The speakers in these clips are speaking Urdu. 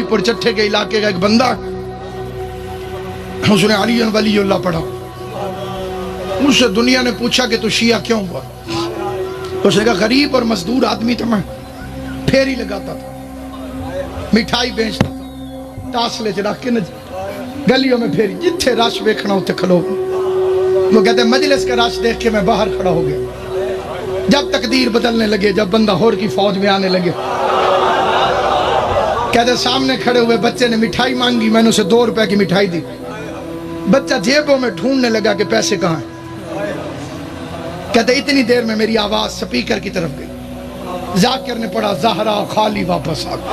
پور چٹھے کے علاقے کا ایک بندہ، اس نے علی ولی اللہ پڑھا. اس سے دنیا نے پوچھا کہ تو شیعہ کیوں ہوا؟ اس نے کہا غریب اور مزدور آدمی تھا میں، پھیری لگاتا تھا، مٹھائی بیچتا تھا، تاسلے چ رکھ کے گلیوں میں پھیری، جتھے رش ویکھنا ہوتے کھلو. وہ کہتے ہیں مجلس کا رش دیکھ کے میں باہر کھڑا ہو گیا. جب تقدیر بدلنے لگے، جب بندہ ہور کی فوج میں آنے لگے، کہتے سامنے کھڑے ہوئے بچے نے مٹھائی مانگی، میں نے اسے 2 روپے کی مٹھائی دی. بچہ جیبوں میں ڈھونڈنے لگا کہ پیسے کہاں ہیں. کہتے اتنی دیر میں میری آواز سپیکر کی طرف گئی. ذاکر نے پڑھا زہرا خالی واپس آ گئی.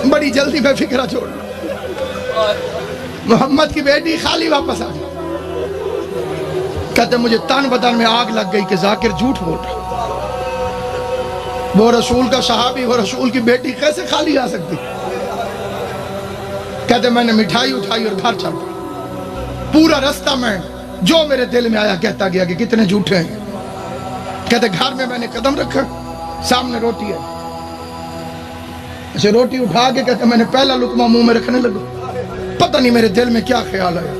بڑی جلدی میں فکرہ چھوڑ، محمد کی بیٹی خالی واپس آ گئی. کہتے مجھے تن بدن میں آگ لگ گئی کہ ذاکر جھوٹ بول رہا. وہ رسول کا صحابی، وہ رسول کی بیٹی کیسے خالی آ سکتی؟ کہتے میں نے مٹھائی اٹھائی اور گھر چل پڑا. پورا رستہ میں جو میرے دل میں آیا کہتا گیا کہ کتنے جھوٹے ہیں. کہتے گھر میں نے قدم رکھا، سامنے روٹی ہے، اسے روٹی اٹھا کے کہتے میں نے پہلا لقمہ منہ میں رکھنے لگا. پتہ نہیں میرے دل میں کیا خیال آیا،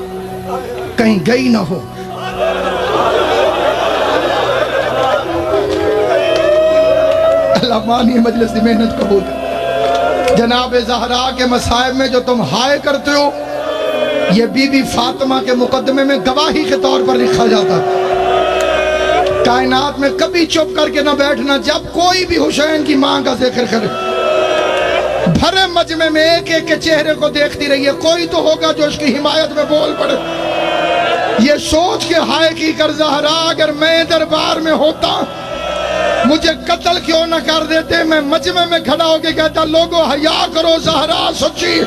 کہیں گئی نہ ہو. اللہ مانی مجلس کی محنت قبول کرے. جناب زہرا کے مصائب میں جو تم ہائے کرتے ہو، یہ بی بی فاطمہ کے مقدمے میں گواہی کے طور پر لکھا جاتا. کائنات میں کبھی چپ کر کے نہ بیٹھنا جب کوئی بھی حسین کی ماں کا ذکر کرے. بھرے مجمع میں ایک ایک کے چہرے کو دیکھتی رہیے، کوئی تو ہوگا جو اس کی حمایت میں بول پڑے. یہ سوچ کے ہائے کی کر زہرا اگر میں دربار میں ہوتا مجھے قتل کیوں نہ کر دیتے. میں مجمع میں کھڑا ہو کے کہتا لوگو حیا کرو، زہرا سچی.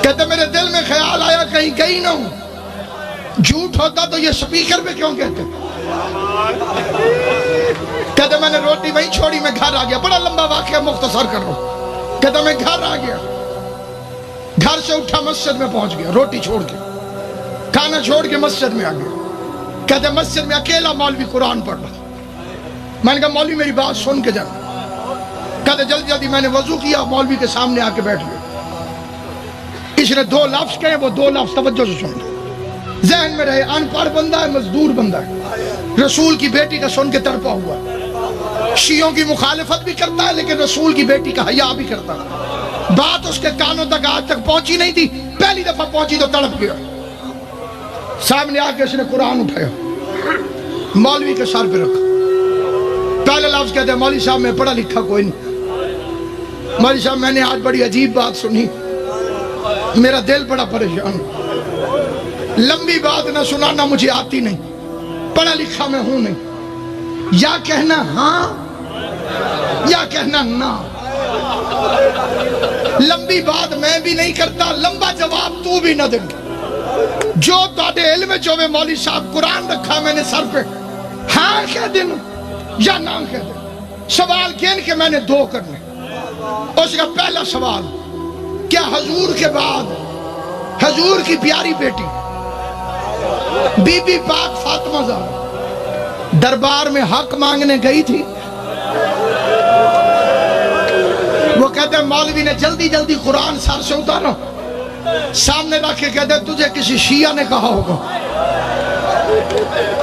کہتے میرے دل میں خیال آیا کہیں گئی نہ ہوں. جھوٹ ہوتا تو یہ سپیکر پہ کیوں کہتے؟ کہتے میں نے روٹی وہیں چھوڑی، میں گھر آ گیا. بڑا لمبا واقعہ مختصر کر رہا ہوں. کہتا میں گھر آ گیا، گھر سے اٹھا مسجد میں پہنچ گیا، روٹی چھوڑ کے کھانا چھوڑ کے مسجد میں آ گیا. کہتے مسجد میں اکیلا مولوی قرآن پڑھ رہا. میں نے کہا مولوی میری بات سن کے جانا. کہتے جلدی جلدی میں نے وضو کیا، مولوی کے سامنے آ کے بیٹھ گیا. اس نے 2 لفظ کہے، وہ 2 لفظ توجہ سے سن لیں. ذہن میں رہے ان پڑھ بندہ ہے، مزدور بندہ ہے، رسول کی بیٹی کا سن کے تڑپا ہوا ہے. شیعوں کی مخالفت بھی کرتا ہے لیکن رسول کی بیٹی کا حیا بھی کرتا ہے. بات اس کے کانوں تک آج تک پہنچی نہیں تھی، پہلی دفعہ پہنچی تو تڑپ گیا. سامنے آ کے اس نے قرآن اٹھایا، مولوی کے سر پہ رکھا. پہلے لفظ کہتے ہیں مولوی صاحب میں پڑھا لکھا کوئی نہیں. مولوی صاحب میں نے آج بڑی عجیب بات سنی، میرا دل بڑا پریشان. لمبی بات نہ سنانا مجھے آتی نہیں، پڑھا لکھا میں ہوں نہیں. یا کہنا ہاں یا کہنا نہ. لمبی بات میں بھی نہیں کرتا، لمبا جواب تو بھی نہ دے. جو تاڑے علم چوے مولوی صاحب قرآن رکھا میں نے سر پہ، ہاں کہہ دینا یا نہ کہہ دینا. سوال گن کے میں نے 2 کرنے. اس کا پہلا سوال، کیا حضور کے بعد حضور کی پیاری بیٹی بی بی پاک فاطمہ زہرا دربار میں حق مانگنے گئی تھی؟ وہ کہتے ہیں مولوی نے جلدی جلدی قرآن سر سے اتارا، سامنے رکھ کے کہتے تجھے کسی شیعہ نے کہا ہوگا.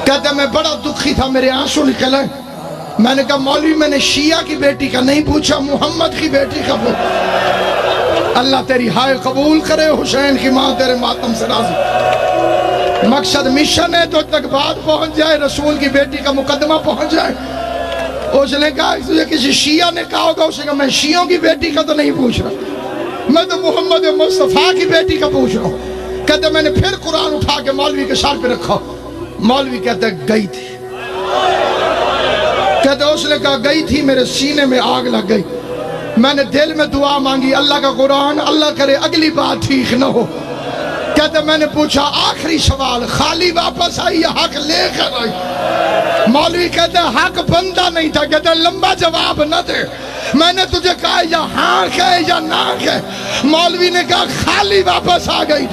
کہتے میں بڑا دکھی تھا، میرے آنسو نکلے. میں نے کہا مولوی میں نے شیعہ کی بیٹی کا نہیں پوچھا، محمد کی بیٹی کا پوچھا. اللہ تیری ہائے قبول کرے، حسین کی ماں تیرے ماتم سے راضی. مقصد مشن ہے تو تک بات پہنچ جائے، رسول کی بیٹی کا مقدمہ پہنچ جائے. اس نے کہا تجھے کسی شیعہ نے کہا ہوگا. اس نے کہا میں شیعوں کی بیٹی کا تو نہیں پوچھ رہا، میں تو محمد مصطفیٰ کی بیٹی کا پوچھ رہا ہوں. کہتے میں نے پھر قرآن اٹھا کے مولوی کے سر پہ رکھا. مولوی کہتے گئی تھی. کہتے اس نے کہا گئی تھی، میرے سینے میں آگ لگ گئی. میں نے دل میں دعا مانگی، اللہ کا قرآن، اللہ کرے اگلی بات ٹھیک نہ ہو. کہتے میں نے پوچھا آخری سوال، خالی واپس آئی یا حق لے کر آئی؟ مولوی کہتے حق بندہ نہیں تھا. کہتے لمبا جواب نہ دے، میں نے تجھے کہا یا ہاں کہے یا نہ کہے. مولوی نے کہا خالی واپس آ گئی.